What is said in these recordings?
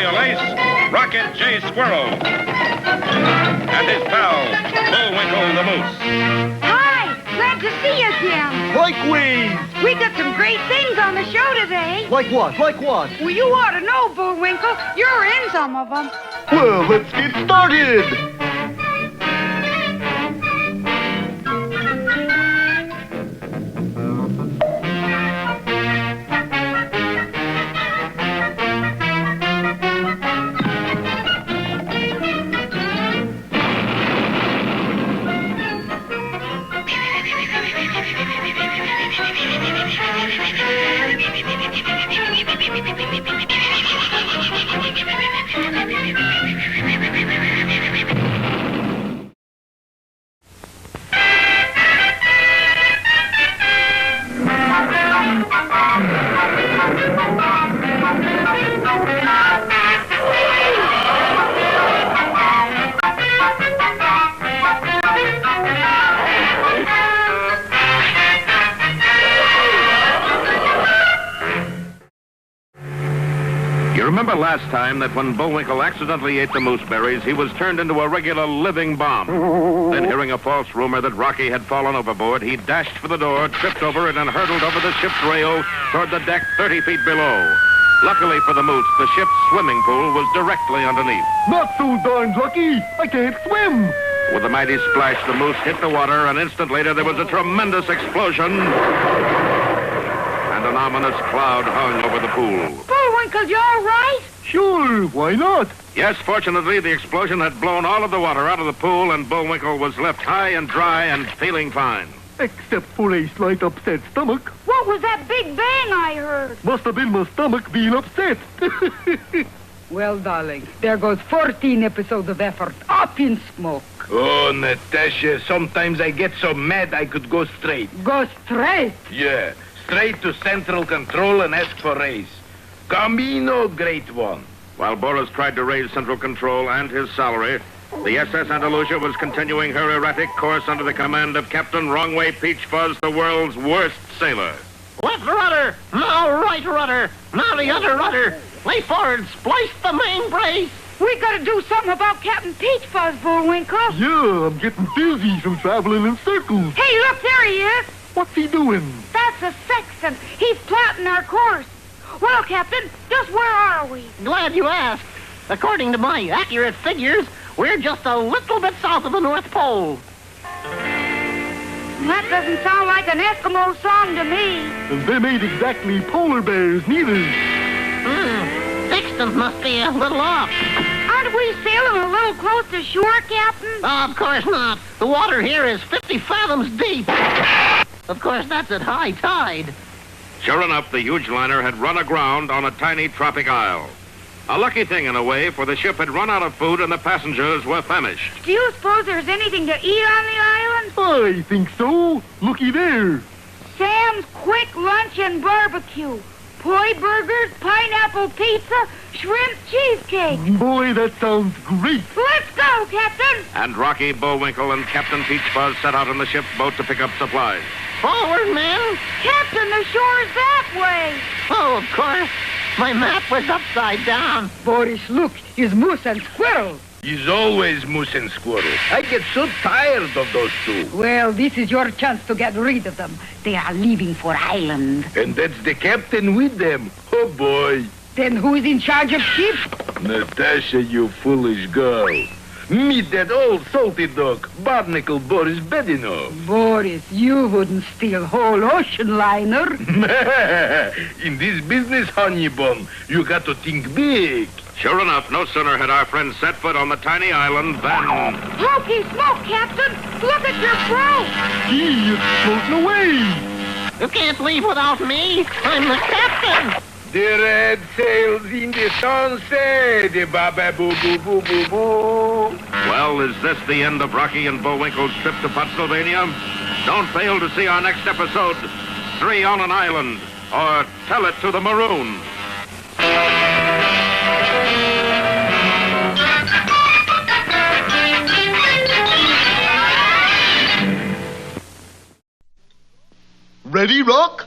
aerial ace, Rocket J. Squirrel. And his pal, Bullwinkle the Moose. Hi, glad to see you again. Likewise. We got some great things on the show today. Like what? Like what? Well, you ought to know, Bullwinkle. You're in some of them. Well, let's get started. You remember last time that when Bullwinkle accidentally ate the mooseberries, he was turned into a regular living bomb. Then, hearing a false rumor that Rocky had fallen overboard, he dashed for the door, tripped over it, and hurtled over the ship's rail toward the deck 30 feet below. Luckily for the moose, the ship's swimming pool was directly underneath. Not so darned lucky. I can't swim. With a mighty splash, the moose hit the water. An instant later, there was a tremendous explosion. And an ominous cloud hung over the pool. Bullwinkle, you all right? Sure, why not? Yes, fortunately, the explosion had blown all of the water out of the pool, and Bullwinkle was left high and dry and feeling fine. Except for a slight upset stomach. What was that big bang I heard? Must have been my stomach being upset. Well, darling, there goes 14 episodes of effort up in smoke. Oh, Natasha, sometimes I get so mad I could go straight. Go straight. Yeah, straight to Central Control and ask for raise. Camino, great one. While Boris tried to raise Central Control and his salary, the SS Andalusia was continuing her erratic course under the command of Captain Wrongway Peach Fuzz, the world's worst sailor. Left rudder, now right rudder, now the other rudder. Lay forward, splice the main brace. We gotta do something about Captain Peach Fuzz, Bullwinkle. Yeah, I'm getting dizzy from traveling in circles. Hey, look, there he is. What's he doing? That's a sexton. He's plotting our course. Well, Captain, just where are we? Glad you asked. According to my accurate figures, we're just a little bit south of the North Pole. That doesn't sound like an Eskimo song to me. And them ain't exactly polar bears, neither. Sextant must be a little off. Aren't we sailing a little close to shore, Captain? Of course not. The water here is 50 fathoms deep. Of course, that's at high tide. Sure enough, the huge liner had run aground on a tiny tropic isle. A lucky thing in a way, for the ship had run out of food and the passengers were famished. Do you suppose there's anything to eat on the island? I think so. Looky there. Sam's Quick Lunch and Barbecue. Poi burgers, pineapple pizza, shrimp cheesecake. Boy, that sounds great. Let's go, Captain. And Rocky, Bullwinkle, and Captain Peach Fuzz set out on the ship's boat to pick up supplies. Forward, men. Captain, the shore's that way. Oh, of course. My map was upside down. Boris, look, his moose and squirrel. He's always moose and squirrel. I get so tired of those two. Well, this is your chance to get rid of them. They are leaving for Ireland. And that's the captain with them. Oh, boy. Then who's in charge of ship? Natasha, you foolish girl. Meet that old salty dog, Barnacle Boris Bedino. Boris, you wouldn't steal whole ocean liner. In this business, honey bun, you got to think big. Sure enough, no sooner had our friends set foot on the tiny island than... Hokey smoke, Captain. Look at your boat. Gee, it's floating away. You can't leave without me. I'm the captain. The red sails in the sunset, the ba-ba-boo-boo-boo-boo-boo. Well, is this the end of Rocky and Bullwinkle's trip to Pennsylvania? Don't fail to see our next episode, 3 on an Island, or Tell It to the Maroon. Ready, Rock?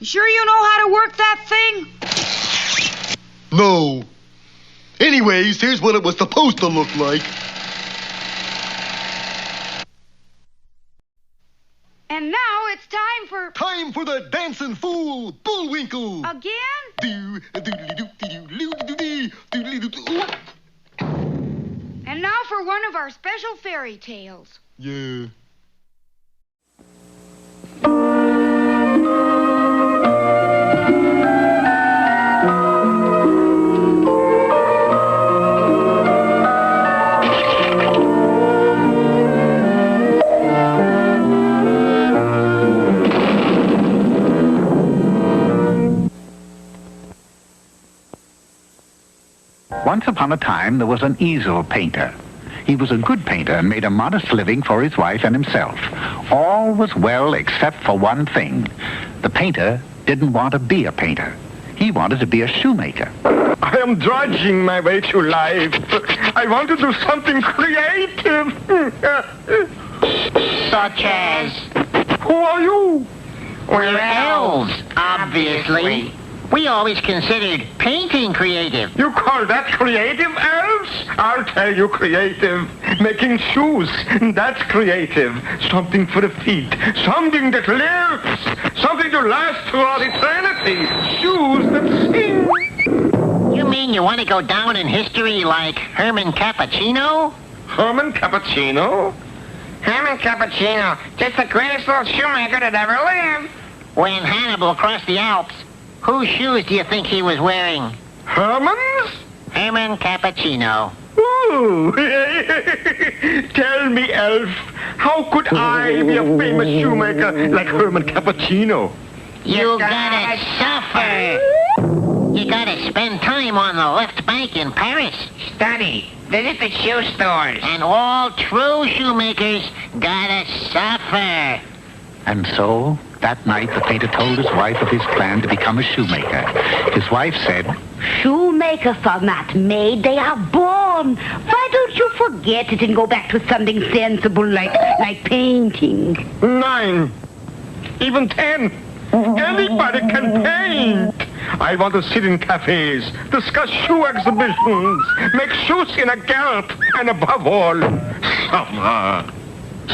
You sure you know how to work that thing? No. Anyways, here's what it was supposed to look like. And now it's time for... Time for the dancing fool, Bullwinkle. Again? And now for one of our special fairy tales. Yeah. Once upon a time, there was an easel painter. He was a good painter and made a modest living for his wife and himself. All was well except for one thing. The painter didn't want to be a painter. He wanted to be a shoemaker. I am drudging my way through life. I want to do something creative. Such as? Who are you? We're elves, obviously. We always considered painting creative. You call that creative, elves? I'll tell you creative. Making shoes, that's creative. Something for the feet. Something that lives. Something to last throughout eternity. Shoes that sing. You mean you want to go down in history like Herman Cappuccino? Herman Cappuccino? Herman Cappuccino, just the greatest little shoemaker that ever lived. When Hannibal crossed the Alps, whose shoes do you think he was wearing? Herman's? Herman Cappuccino. Ooh. Tell me, elf, how could I be a famous shoemaker like Herman Cappuccino? You gotta suffer. You gotta spend time on the left bank in Paris. Study. Visit the shoe stores. And all true shoemakers gotta suffer. And so, that night, the painter told his wife of his plan to become a shoemaker. His wife said, Shoemakers are not made, they are born. Why don't you forget it and go back to something sensible like painting? 9, even 10. Anybody can paint. I want to sit in cafes, discuss shoe exhibitions, make shoes in a gallop, and above all, summer.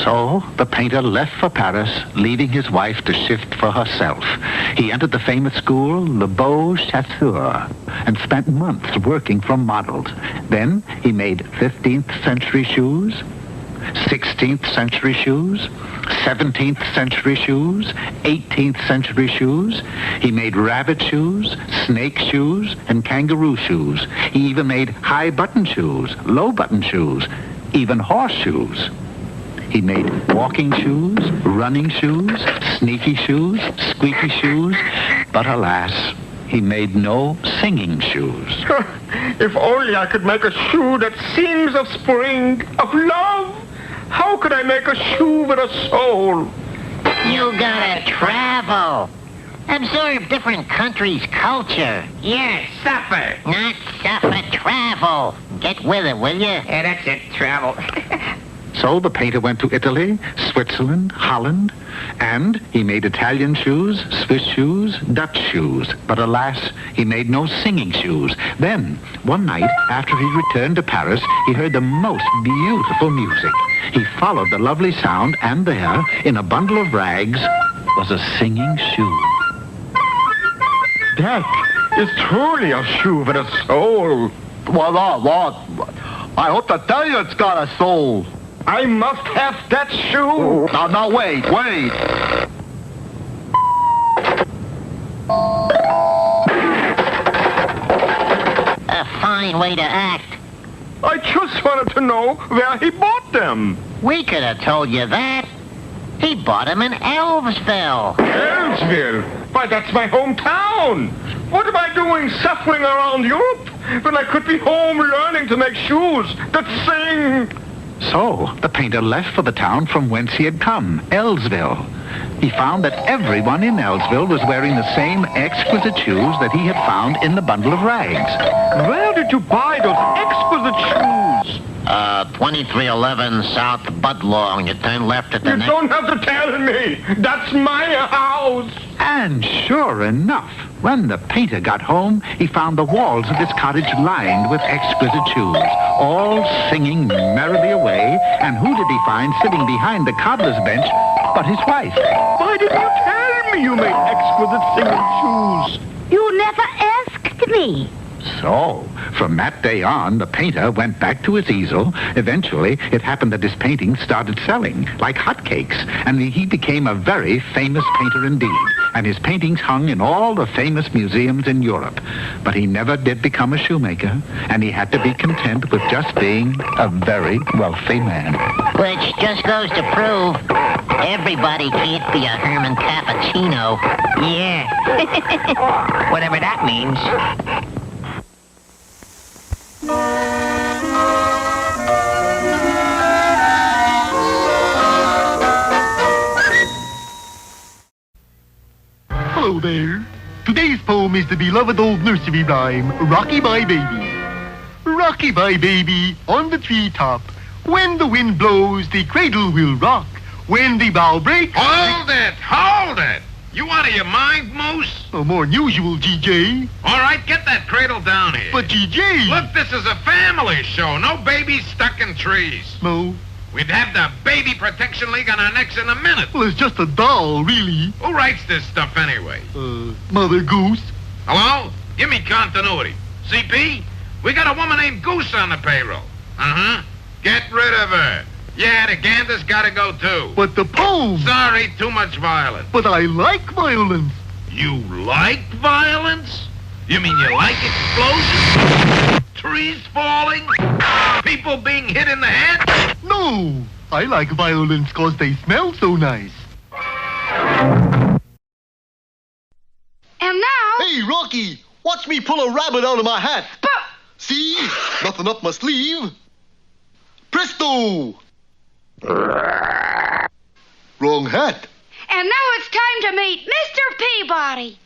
So, the painter left for Paris, leaving his wife to shift for herself. He entered the famous school, Le Beau Chasseur, and spent months working from models. Then, he made 15th century shoes, 16th century shoes, 17th century shoes, 18th century shoes. He made rabbit shoes, snake shoes, and kangaroo shoes. He even made high button shoes, low button shoes, even horseshoes. He made walking shoes, running shoes, sneaky shoes, squeaky shoes, but alas, he made no singing shoes. If only I could make a shoe that sings of spring, of love. How could I make a shoe with a soul? You gotta travel. Absorb different countries' culture. Yeah, suffer. Not suffer, travel. Get with it, will you? Yeah, that's it, travel. So the painter went to Italy, Switzerland, Holland, and he made Italian shoes, Swiss shoes, Dutch shoes. But alas, he made no singing shoes. Then, one night, after he returned to Paris, he heard the most beautiful music. He followed the lovely sound, and there, in a bundle of rags, was a singing shoe. That is truly a shoe with a soul. Well, I hope to tell you it's got a soul. I must have that shoe. Now, wait. A fine way to act. I just wanted to know where he bought them. We could have told you that. He bought them in Elvesville. Elvesville? Why, that's my hometown. What am I doing suffering around Europe when I could be home learning to make shoes that sing? So, the painter left for the town from whence he had come, Elvesville. He found that everyone in Elvesville was wearing the same exquisite shoes that he had found in the bundle of rags. Where did you buy those exquisite shoes? 2311 South but long. You turn left at the You next... don't have to tell me. That's my house. And sure enough, when the painter got home, he found the walls of his cottage lined with exquisite shoes, all singing merrily away. And who did he find sitting behind the cobbler's bench but his wife? Why didn't you tell me you made exquisite singing shoes? You never asked me. So, from that day on, the painter went back to his easel. Eventually, it happened that his paintings started selling like hotcakes, and he became a very famous painter indeed. And his paintings hung in all the famous museums in Europe. But he never did become a shoemaker, and he had to be content with just being a very wealthy man. Which just goes to prove everybody can't be a Herman Cappuccino. Yeah. Whatever that means. Hello there. Today's poem is the beloved old nursery rhyme, Rocky My Baby. Rocky my baby on the treetop. When the wind blows, the cradle will rock. When the bough breaks... Hold it! Hold it! You out of your mind, Moose? Oh, more than usual, GJ. All right, get that cradle down here. But GJ... Look, this is a family show. No babies stuck in trees. Mo, We'd have the Baby Protection League on our necks in a minute. well, it's just a doll, really. Who writes this stuff anyway? Mother Goose. Hello? Give me continuity. CP? We got a woman named Goose on the payroll. Uh-huh. Get rid of her. Yeah, the gander's gotta go too. But the poem... Sorry, too much violence. But I like violence. You like violence? You mean you like explosions? Trees falling? People being hit in the head? No, I like violence because they smell so nice. And now... Hey, Rocky, watch me pull a rabbit out of my hat. See? Nothing up my sleeve. Presto! Wrong hat. And now it's time to meet Mr. Peabody.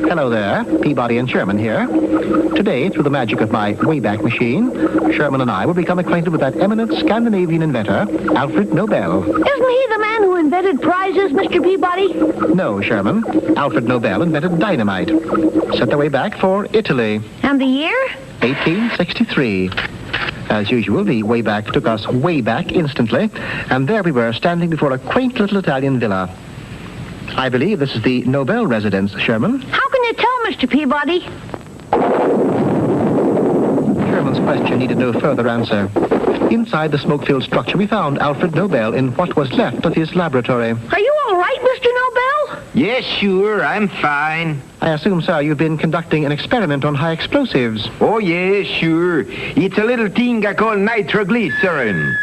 Hello there, Peabody and Sherman here. Today, through the magic of my Wayback Machine, Sherman and I will become acquainted with that eminent Scandinavian inventor, Alfred Nobel. Isn't he the man who invented prizes, Mr. Peabody? No, Sherman. Alfred Nobel invented dynamite. Set their way back for Italy. And the year? 1863. As usual, the Wayback took us way back instantly, and there we were standing before a quaint little Italian villa. I believe this is the Nobel residence, Sherman. How can you tell, Mr. Peabody? Sherman's question needed no further answer. Inside the smoke-filled structure, we found Alfred Nobel in what was left of his laboratory. Are you all right, Mr. Nobel? Yes, sure, I'm fine. I assume, sir, you've been conducting an experiment on high explosives. Oh, yes, sure. It's a little thing I call nitroglycerin.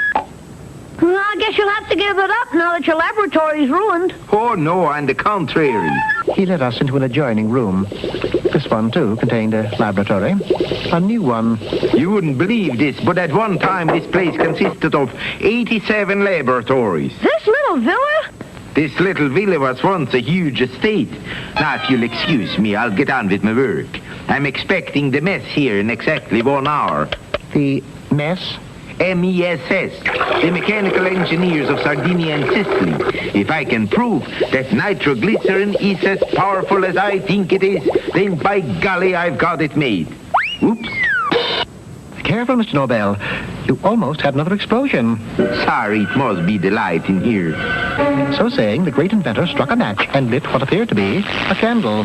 Well, I guess you'll have to give it up now that your laboratory's ruined. Oh, no, on the contrary. He led us into an adjoining room. This one, too, contained a laboratory. A new one. You wouldn't believe this, but at one time this place consisted of 87 laboratories. This little villa? This little villa was once a huge estate. Now, if you'll excuse me, I'll get on with my work. I'm expecting the mess here in exactly 1 hour. The mess? MESS, the mechanical engineers of Sardinia and Sicily. If I can prove that nitroglycerin is as powerful as I think it is, then by golly, I've got it made. Oops. Careful, Mr. Nobel. You almost had another explosion. Sorry, it must be the light in here. So saying, the great inventor struck a match and lit what appeared to be a candle.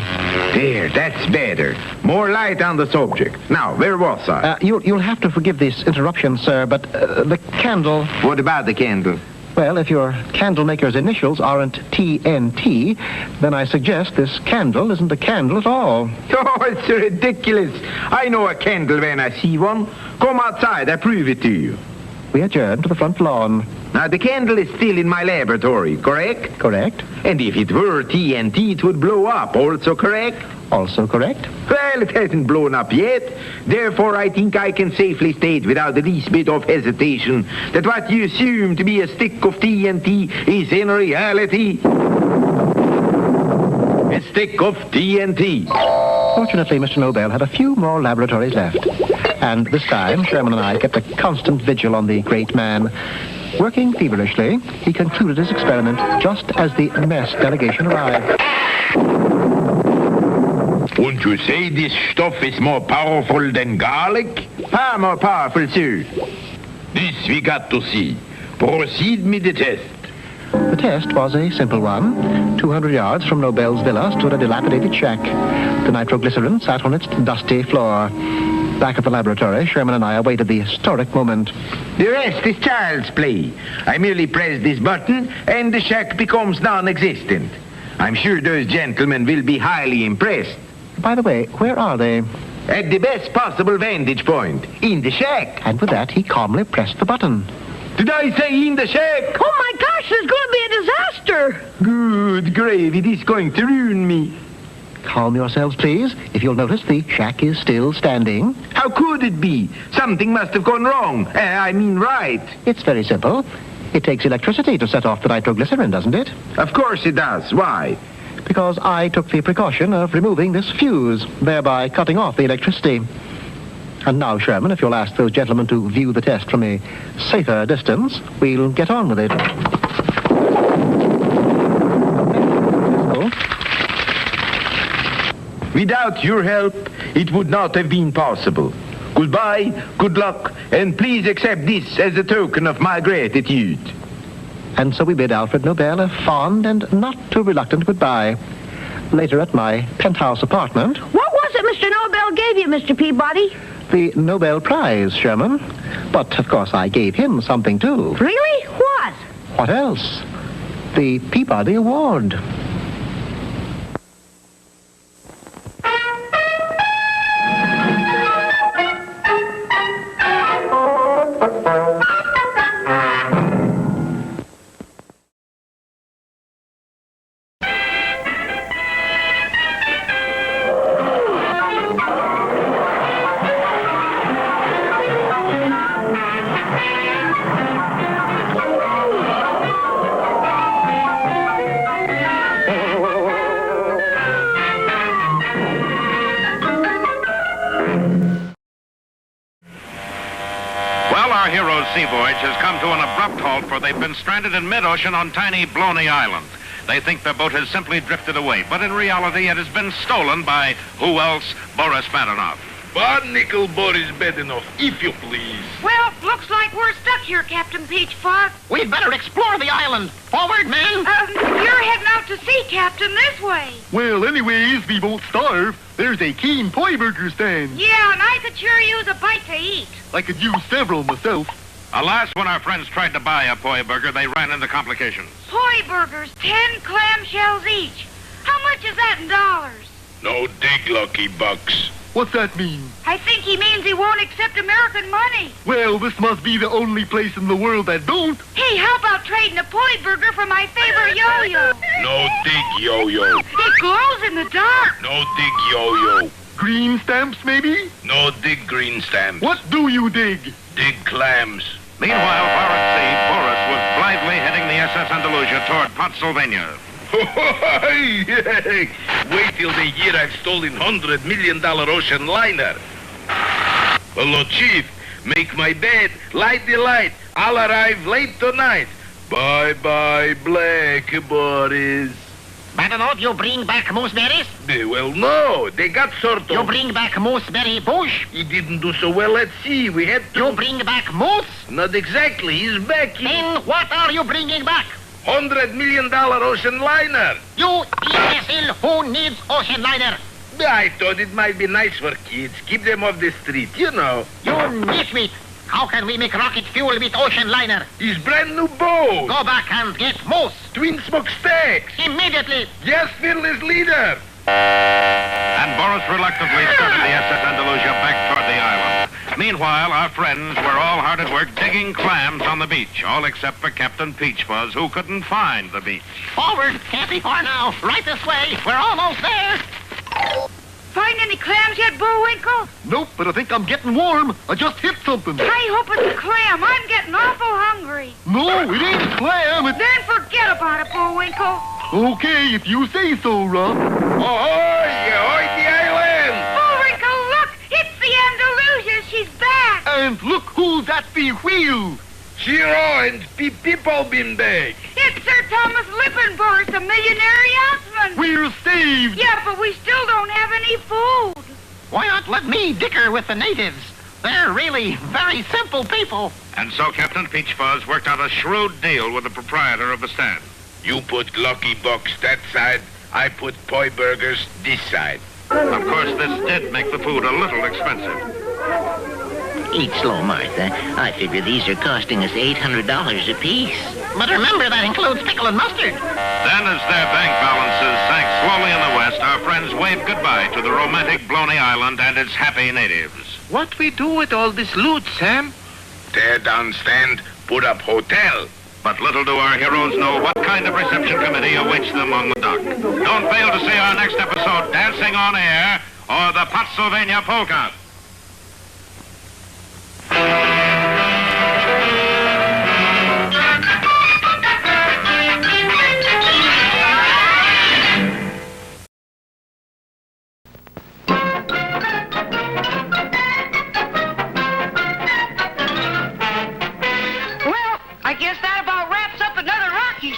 There, that's better. More light on the subject. Now, where was I? You'll have to forgive this interruption, sir, but the candle... What about the candle? Well, if your candle maker's initials aren't TNT, then I suggest this candle isn't a candle at all. Oh, it's ridiculous. I know a candle when I see one. Come outside, I prove it to you. We adjourned to the front lawn. Now, the candle is still in my laboratory, correct? Correct. And if it were TNT, it would blow up, also correct? Also correct. Well, it hasn't blown up yet. Therefore, I think I can safely state without the least bit of hesitation that what you assume to be a stick of TNT is in reality a stick of TNT. Fortunately, Mr. Nobel had a few more laboratories left. And this time, Sherman and I kept a constant vigil on the great man. Working feverishly, he concluded his experiment just as the mess delegation arrived. Won't you say this stuff is more powerful than garlic? Far more powerful, sir. This we got to see. Proceed with the test. The test was a simple one. 200 yards from Nobel's villa stood a dilapidated shack. The nitroglycerin sat on its dusty floor. Back at the laboratory, Sherman and I awaited the historic moment. The rest is child's play. I merely press this button and the shack becomes non-existent. I'm sure those gentlemen will be highly impressed. By the way, where are they? At the best possible vantage point, in the shack. And with that, he calmly pressed the button. Did I say in the shack? Oh, my gosh, there's going to be a disaster. Good gravy, this is going to ruin me. Calm yourselves, please. If you'll notice, the shack is still standing. How could it be? Something must have gone wrong. I mean right. It's very simple. It takes electricity to set off the nitroglycerin, doesn't it? Of course it does. Why? Because I took the precaution of removing this fuse, thereby cutting off the electricity. And now, Sherman, if you'll ask those gentlemen to view the test from a safer distance, we'll get on with it. Without your help, it would not have been possible. Goodbye, good luck, and please accept this as a token of my gratitude. And so we bid Alfred Nobel a fond and not too reluctant goodbye. Later at my penthouse apartment... What was it Mr. Nobel gave you, Mr. Peabody? The Nobel Prize, Sherman. But, of course, I gave him something, too. Really? What? What else? The Peabody Award. Our hero's sea voyage has come to an abrupt halt, for they've been stranded in mid-ocean on tiny Bloney Island. They think their boat has simply drifted away, but in reality it has been stolen by who else? Boris Badenoff. Barnacle Boris Badenoff, if you please. Well, looks like we're stuck here, Captain Peachfog. We'd better explore the island. Forward, men. You're heading out to sea, Captain, this way. Well, anyways, we won't starve. There's a keen pie burger stand. Yeah, and I could sure use a bite to eat. I could use several myself. Alas, when our friends tried to buy a poi burger, they ran into complications. Poi burgers, 10 clamshells each. How much is that in dollars? No dig, Lucky Bucks. What's that mean? I think he means he won't accept American money. Well, this must be the only place in the world that don't. Hey, how about trading a poi burger for my favorite yo-yo? No dig, yo-yo. It glows in the dark. No dig, yo-yo. Green stamps, maybe? No dig green stamps. What do you dig? Dig clams. Meanwhile, far at sea, Boris was blithely heading the SS Andalusia toward Pennsylvania. Wait till they hear I've stolen $100 million ocean liner. Hello, Chief. Make my bed. Light the light. I'll arrive late tonight. Bye-bye, Black Boris. Badenoff, you bring back mooseberries? Well, no. They got sort of... You bring back mooseberry bush? He didn't do so well at sea. We had to... You bring back moose? Not exactly. He's back in... Then what are you bringing back? $100 million ocean liner. You imbecile, who needs ocean liner? I thought it might be nice for kids. Keep them off the street, you know. You nitwit. How can we make rocket fuel with ocean liner? His brand new boat. Go back and get moose. Twin smokestacks. Immediately. Yes, fearless leader. And Boris reluctantly started the SS Andalusia back toward the island. Meanwhile, our friends were all hard at work digging clams on the beach, all except for Captain Peach Fuzz, who couldn't find the beach. Forward. Can't be far now. Right this way. We're almost there. Find any clams yet, Bullwinkle? Nope, but I think I'm getting warm. I just hit something. I hope it's a clam. I'm getting awful hungry. No, it ain't a clam. It's... Then forget about it, Bullwinkle. Okay, if you say so, Rock. Ahoy! Ahoy the island! Bullwinkle, look! It's the Andalusia. She's back. And look who's at the wheel. Shiro and people been back. It's Sir Thomas Lippenburg, the millionaire yachtsman. We're saved. Yeah, but we still don't have any food. Why not let me dicker with the natives? They're really very simple people. And so Captain Peach Fuzz worked out a shrewd deal with the proprietor of the stand. You put Lucky Box that side, I put Poi Burgers this side. Of course, this did make the food a little expensive. Eat slow, Martha. I figure these are costing us $800 apiece. But remember, that includes pickle and mustard. Then, as their bank balances sank slowly in the west, our friends waved goodbye to the romantic Bloney Island and its happy natives. What we do with all this loot, Sam? Tear down stand, put up hotel. But little do our heroes know what kind of reception committee awaits them on the dock. Don't fail to see our next episode, Dancing on Air, or the Pennsylvania Polka.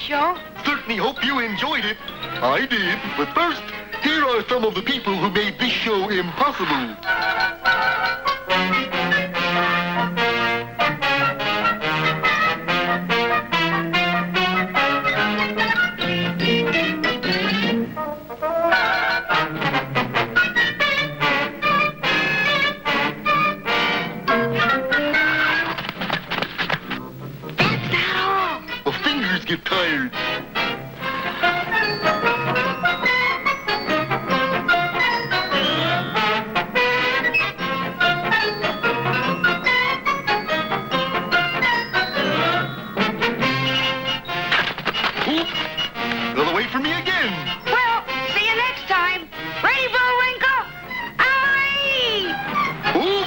Show. Certainly hope you enjoyed it. I did. But first, here are some of the people who made this show impossible. That's not all. My fingers get tired. Another way for me again. Well, see you next time. Ready, Bullwinkle? Aye! Ooh.